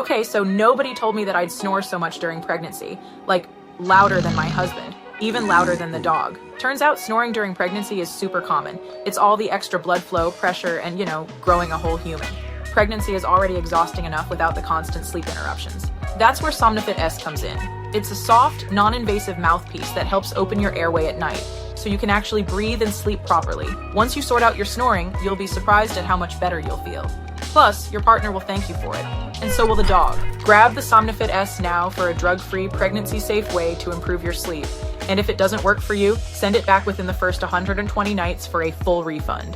Okay, so nobody told me that I'd snore so much during pregnancy, like louder than my husband, even louder than the dog. Turns out snoring during pregnancy is super common. It's all the extra blood flow, pressure, and, growing a whole human. Pregnancy is already exhausting enough without the constant sleep interruptions. That's where Somnofit-S comes in. It's a soft, non-invasive mouthpiece that helps open your airway at night, so you can actually breathe and sleep properly. Once you sort out your snoring, you'll be surprised at how much better you'll feel. Plus, your partner will thank you for it, and so will the dog. Grab the Somnofit-S now for a drug-free, pregnancy-safe way to improve your sleep. And if it doesn't work for you, send it back within the first 120 nights for a full refund.